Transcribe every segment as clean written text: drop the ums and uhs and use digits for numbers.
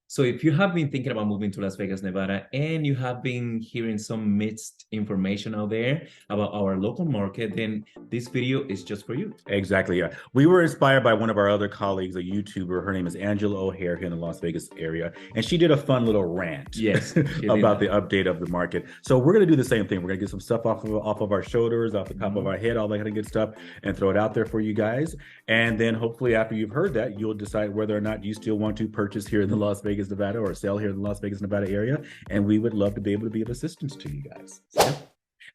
So if you have been thinking about moving to Las Vegas, Nevada, and you have been hearing some mixed information out there about our local market, then this video is just for you. Exactly. Yeah. We were inspired by one of our other colleagues, a YouTuber. Her name is Angela O'Hare here in the Las Vegas area. And she did a fun little rant Yes, about the update of the market. So we're going to do the same thing. We're going to get some stuff off of our shoulders, off the top of our head, all that kind of good stuff, and throw it out there for you guys. And then hopefully after you've heard that, you'll decide whether or not you still want to purchase here in the Las Vegas, Nevada, or sell here in the Las Vegas, Nevada area. And we would love to be able to be of assistance to you guys. So,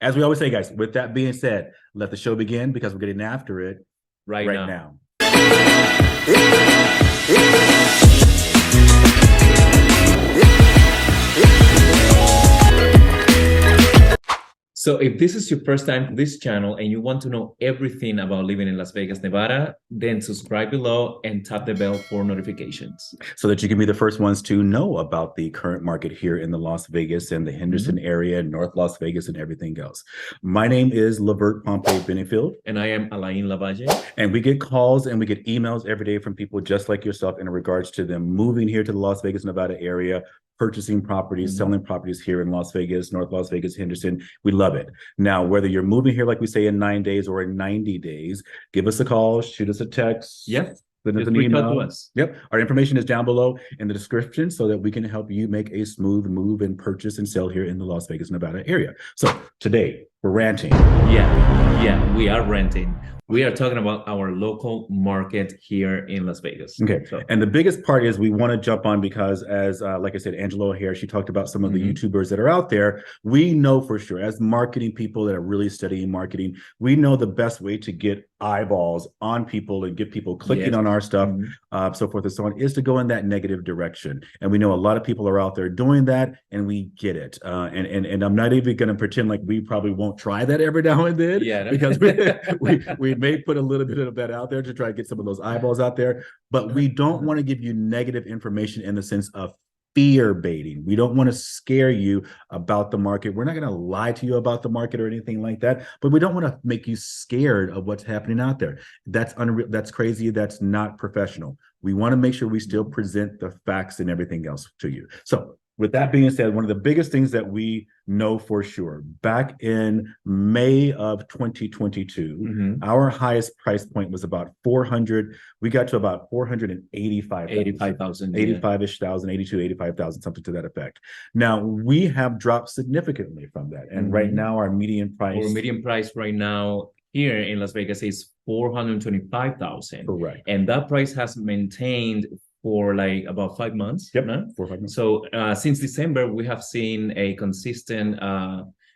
as we always say, guys, with that being said, let the show begin because we're getting after it right now. So if this is your first time to this channel and you want to know everything about living in Las Vegas, Nevada, then subscribe below and tap the bell for notifications. So that you can be the first ones to know about the current market here in the Las Vegas and the Henderson area, North Las Vegas, and everything else. My name is Levert Pompei-Benefield. And I am Alain Lavalle. And we get calls and we get emails every day from people just like yourself in regards to them moving here to the Las Vegas, Nevada area, purchasing properties, selling properties here in Las Vegas, North Las Vegas, Henderson. We love it. Now, whether you're moving here, like we say, in 9 days or in 90 days, give us a call, shoot us a text. Yep. Send us an email to us. Yep. Our information is down below in the description so that we can help you make a smooth move and purchase and sell here in the Las Vegas, Nevada area. So today we're ranting. Yeah, we are renting. We are talking about our local market here in Las Vegas. Okay. So, and the biggest part is we want to jump on because as, like I said, Angela O'Hare, she talked about some of the YouTubers that are out there. We know for sure as marketing people that are really studying marketing, we know the best way to get eyeballs on people and get people clicking on our stuff, so forth and so on, is to go in that negative direction. And we know a lot of people are out there doing that and we get it. And I'm not even going to pretend like we probably won't try that every now and then because we may put a little bit of that out there to try to get some of those eyeballs out there, but we don't want to give you negative information in the sense of fear baiting. We don't want to scare you about the market. We're not going to lie to you about the market or anything like that, but we don't want to make you scared of what's happening out there. That's unreal. That's crazy. That's not professional. We want to make sure we still present the facts and everything else to you. So with that being said, one of the biggest things that we know for sure, back in May of 2022, our highest price point was about 400. We got to about 485,000, 85-ish thousand, 82, 85,000, something to that effect. Now we have dropped significantly from that. And right now our median price. Our median price right now here in Las Vegas is 425,000. Correct. And that price has maintained for like about 5 months. Yep, 4 or 5 months. So since December, we have seen a consistent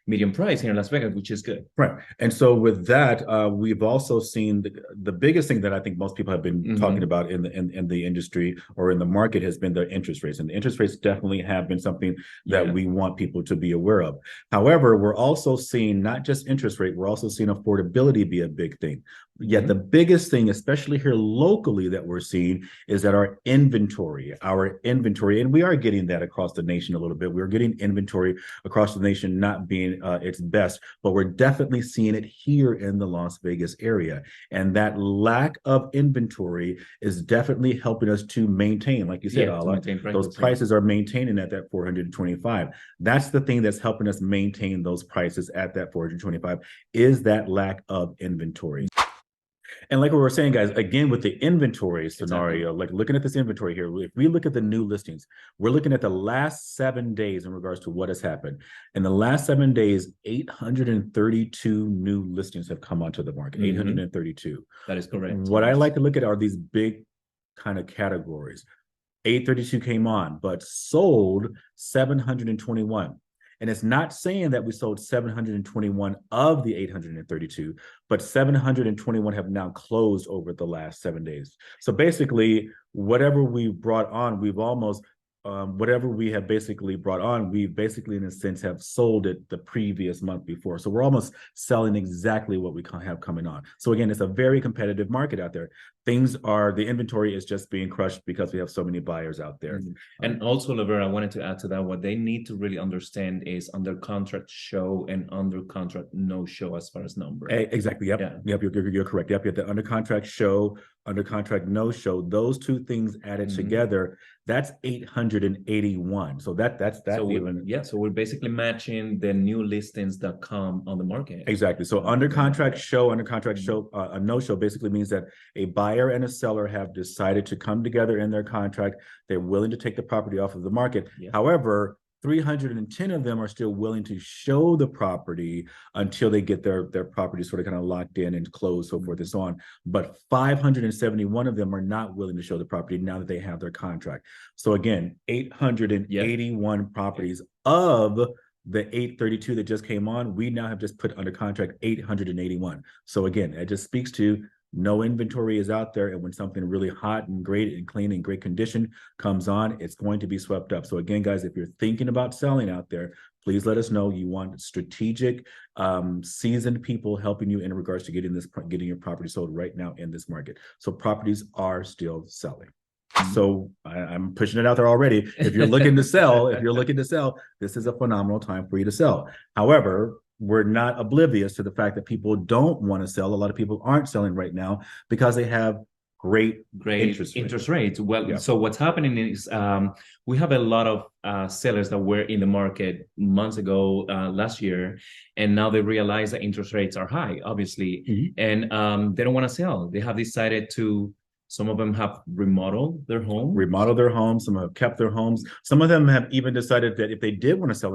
medium price here in Las Vegas, which is good. Right. And so with that, we've also seen the biggest thing that I think most people have been talking about in the industry or in the market has been the interest rates. And the interest rates definitely have been something that we want people to be aware of. However, we're also seeing not just interest rate, we're also seeing affordability be a big thing. Yet the biggest thing, especially here locally, that we're seeing is that our inventory, and we are getting that across the nation a little bit. We're getting inventory across the nation not being its best, but we're definitely seeing it here in the Las Vegas area. And that lack of inventory is definitely helping us to maintain, like you said, Ala, those prices are maintaining at that 425. That's the thing that's helping us maintain those prices at that 425 is that lack of inventory. And like we were saying, guys, again, with the inventory scenario, like looking at this inventory here, if we look at the new listings, we're looking at the last 7 days in regards to what has happened. In the last 7 days, 832 new listings have come onto the market, 832. That is correct. What I like to look at are these big kind of categories. 832 came on, but sold 721. And it's not saying that we sold 721 of the 832, but 721 have now closed over the last 7 days. So basically, whatever we brought on, we've almost, whatever we have basically brought on, we basically, in a sense, have sold it the previous month before. So we're almost selling exactly what we have coming on. So again, it's a very competitive market out there. The inventory is just being crushed because we have so many buyers out there. And also, Levert, I wanted to add to that, what they need to really understand is under contract show and under contract no show as far as number. Exactly. Yep. Yep. You're correct. Yep. The under contract show under contract, no show, those two things added together, that's 881. So that's So even. so we're basically matching the new listings that come on the market. Exactly. So under contract show, a no show basically means that a buyer and a seller have decided to come together in their contract. They're willing to take the property off of the market. However, 310 of them are still willing to show the property until they get their property sort of kind of locked in and closed, so forth and so on. But 571 of them are not willing to show the property now that they have their contract. So again, 881 properties of the 832 that just came on, we now have just put under contract 881. So again, it just speaks to no inventory is out there. And when something really hot and great and clean and great condition comes on, it's going to be swept up. So again, guys, if you're thinking about selling out there, please let us know. You want strategic, seasoned people helping you in regards to getting your property sold right now in this market. So properties are still selling. So I'm pushing it out there already. If you're looking to sell, this is a phenomenal time for you to sell. However, we're not oblivious to the fact that people don't want to sell. A lot of people aren't selling right now because they have great interest rates. Well, so what's happening is we have a lot of sellers that were in the market months ago, last year, and now they realize that interest rates are high, obviously, and they don't want to sell. They have decided to. Some of them have remodeled their home. Some have kept their homes. Some of them have even decided that if they did want to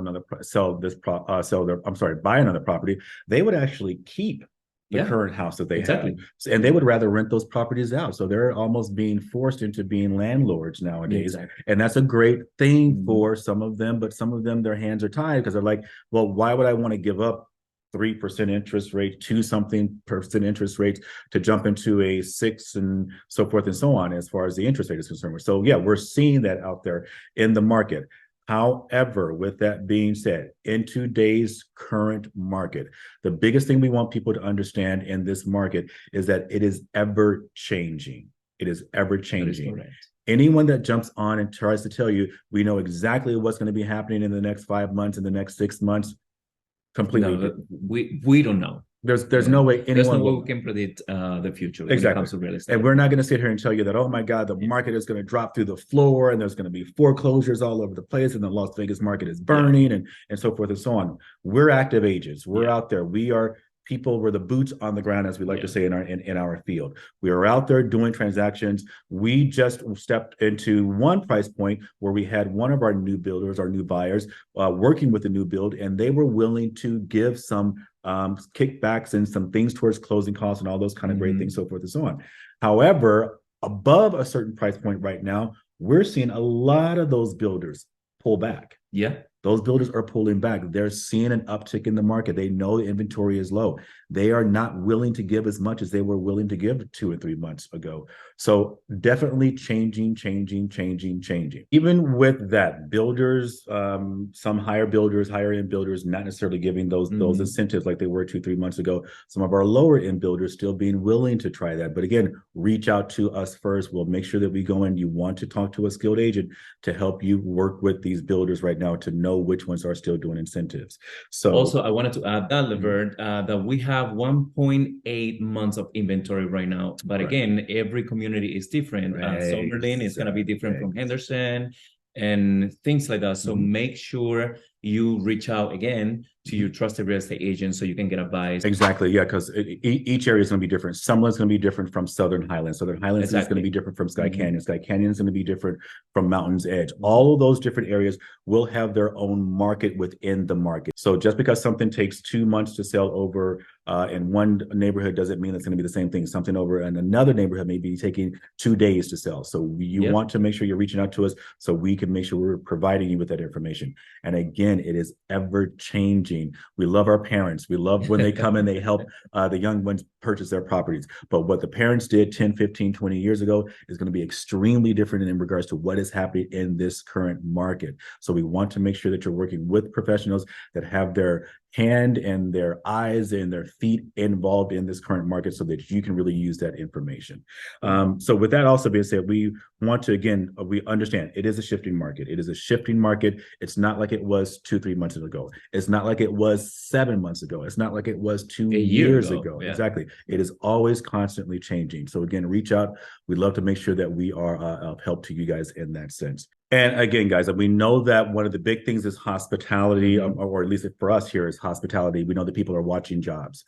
buy another property, they would actually keep the current house that they have. And they would rather rent those properties out. So they're almost being forced into being landlords nowadays. And that's a great thing for some of them, but some of them, their hands are tied because they're like, well, why would I want to give up 3% interest rate, 2-something% interest rates to jump into a 6 and so forth and so on as far as the interest rate is concerned. So yeah, we're seeing that out there in the market. However, with that being said, in today's current market, the biggest thing we want people to understand in this market is that it is ever changing. It is ever changing. Anyone that jumps on and tries to tell you, we know exactly what's going to be happening in the next 5 months, in the next 6 months, completely. We don't know. There's no way we can predict the future when it comes to real estate. And we're not going to sit here and tell you that, oh my God, the market is going to drop through the floor and there's going to be foreclosures all over the place and the Las Vegas market is burning and so forth and so on. We're active agents. We're out there. We are people, we're the boots on the ground, as we like to say in our field. We are out there doing transactions. We just stepped into one price point where we had one of our new builders, our new buyers, working with the new build, and they were willing to give some kickbacks and some things towards closing costs and all those kind of great things, so forth and so on. However, above a certain price point right now, we're seeing a lot of those builders pull back. Those builders are pulling back. They're seeing an uptick in the market. They know the inventory is low. They are not willing to give as much as they were willing to give 2 or 3 months ago. So definitely changing. Even with that, builders, some higher end builders, not necessarily giving those incentives like they were 2-3 months ago. Some of our lower end builders still being willing to try that. But again, reach out to us first. We'll make sure that we go in. You want to talk to a skilled agent to help you work with these builders right now to know which ones are still doing incentives. So also, I wanted to add that, Levert, that we have 1.8 months of inventory right now. But again, every community is different. Summerlin is going to be different from Henderson and things like that. So make sure you reach out again to your trusted real estate agent so you can get advice. Exactly. Yeah, because each area is going to be different. Summerlin's going to be different from Southern Highlands. Southern Highlands is going to be different from Sky Canyon. Sky Canyon is going to be different from Mountain's Edge. All of those different areas will have their own market within the market. So just because something takes 2 months to sell over in one neighborhood doesn't mean it's going to be the same thing. Something over in another neighborhood may be taking 2 days to sell. So you want to make sure you're reaching out to us so we can make sure we're providing you with that information. And again, it is ever changing. We love our parents. We love when they come and they help the young ones purchase their properties. But what the parents did 10, 15, 20 years ago is going to be extremely different in regards to what is happening in this current market. So we want to make sure that you're working with professionals that have their hand and their eyes and their feet involved in this current market so that you can really use that information. So with that also being said, we want to, again, we understand it is a shifting market. It is a shifting market. It's not like it was 2-3 months ago. It's not like it was 7 months ago. It's not like it was 2 years ago. Yeah. Exactly. It is always constantly changing. So again, reach out. We'd love to make sure that we are of help to you guys in that sense. And again, guys, we know that one of the big things is hospitality, or at least for us here is hospitality. We know that people are watching jobs.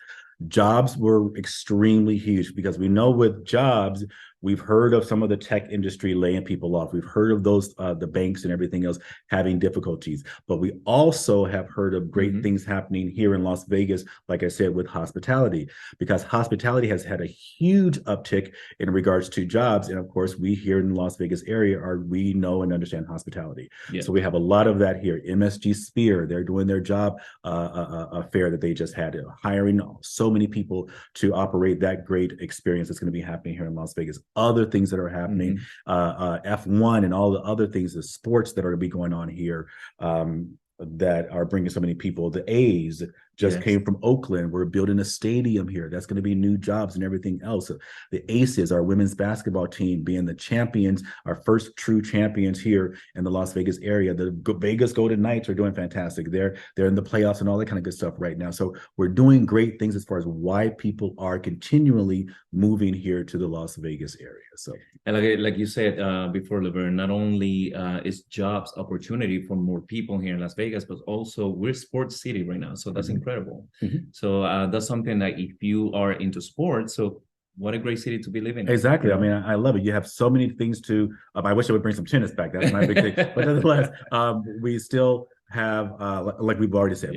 Jobs were extremely huge because we know with jobs, we've heard of some of the tech industry laying people off. We've heard of those, the banks and everything else having difficulties. But we also have heard of great things happening here in Las Vegas, like I said, with hospitality, because hospitality has had a huge uptick in regards to jobs. And of course, we here in the Las Vegas area we know and understand hospitality. Yeah. So we have a lot of that here. MSG Sphere, they're doing their job fair that they just had, hiring so many people to operate that great experience that's going to be happening here in Las Vegas. Other things that are happening, F1 and all the other things, the sports that are going to be going on here that are bringing so many people. The A's just came from Oakland. We're building a stadium here. That's going to be new jobs and everything else. The Aces, our women's basketball team, being the champions, our first true champions here in the Las Vegas area. The Vegas Golden Knights are doing fantastic. They're in the playoffs and all that kind of good stuff right now. So we're doing great things as far as why people are continually moving here to the Las Vegas area. So, and like you said before, Laverne, not only is jobs opportunity for more people here in Las Vegas, but also we're sports city right now. So that's incredible. So that's something that if you are into sports, so what a great city to be living in. Exactly. I mean, I love it. You have so many things to, I wish I would bring some tennis back. That's my big thing. But nonetheless, we still have, like we've already said,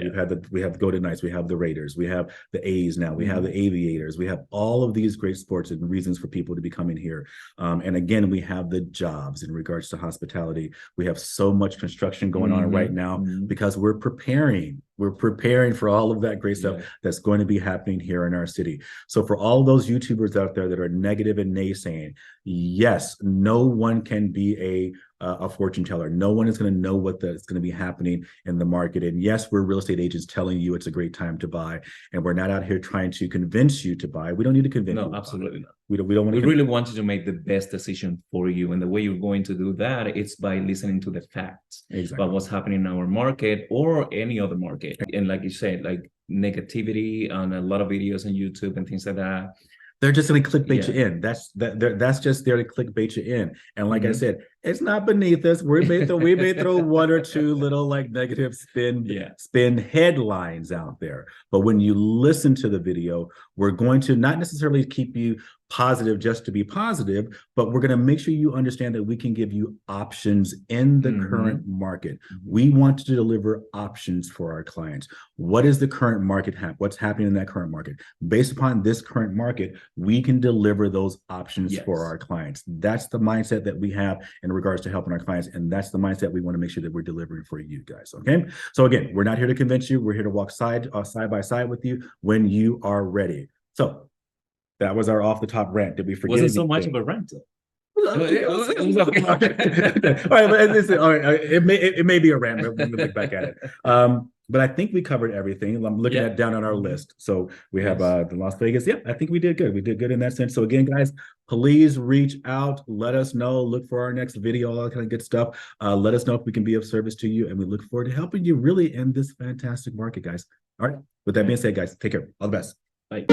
we have the Golden Knights, we have the Raiders, we have the A's now, we have the Aviators, we have all of these great sports and reasons for people to be coming here. And again, we have the jobs in regards to hospitality. We have so much construction going on right now because we're preparing for all of that great stuff that's going to be happening here in our city. So for all those YouTubers out there that are negative and naysaying, yes, no one can be a fortune teller. No one is going to know what is going to be happening in the market. And yes, we're real estate agents telling you it's a great time to buy. And we're not out here trying to convince you to buy. We don't need to convince you. No, absolutely not. We don't want to. We really want you to make the best decision for you. And the way you're going to do that is by listening to the facts about what's happening in our market or any other market. And like you said, like negativity on a lot of videos on YouTube and things like that. They're just going to clickbait you in. That's just there to clickbait you in. And like I said, it's not beneath us. We may throw one or two little like negative spin headlines out there. But when you listen to the video, we're going to not necessarily keep you positive just to be positive, but we're going to make sure you understand that we can give you options in the current market. We want to deliver options for our clients. What is the current market what's happening in that current market? Based upon this current market, we can deliver those options for our clients. That's the mindset that we have in regards to helping our clients. And that's the mindset we want to make sure that we're delivering for you guys. Okay. So again, we're not here to convince you. We're here to walk side by side with you when you are ready. So that was our off the top rant. Did we forget? Wasn't so much of a rant. All right, but listen, all right, it may be a rant. We're going to look back at it. But I think we covered everything. I'm looking at down on our list. So we have the Las Vegas. Yeah, I think we did good. We did good in that sense. So again, guys, please reach out. Let us know. Look for our next video, all that kind of good stuff. Let us know if we can be of service to you. And we look forward to helping you really in this fantastic market, guys. All right. With that being said, guys, take care. All the best. Bye.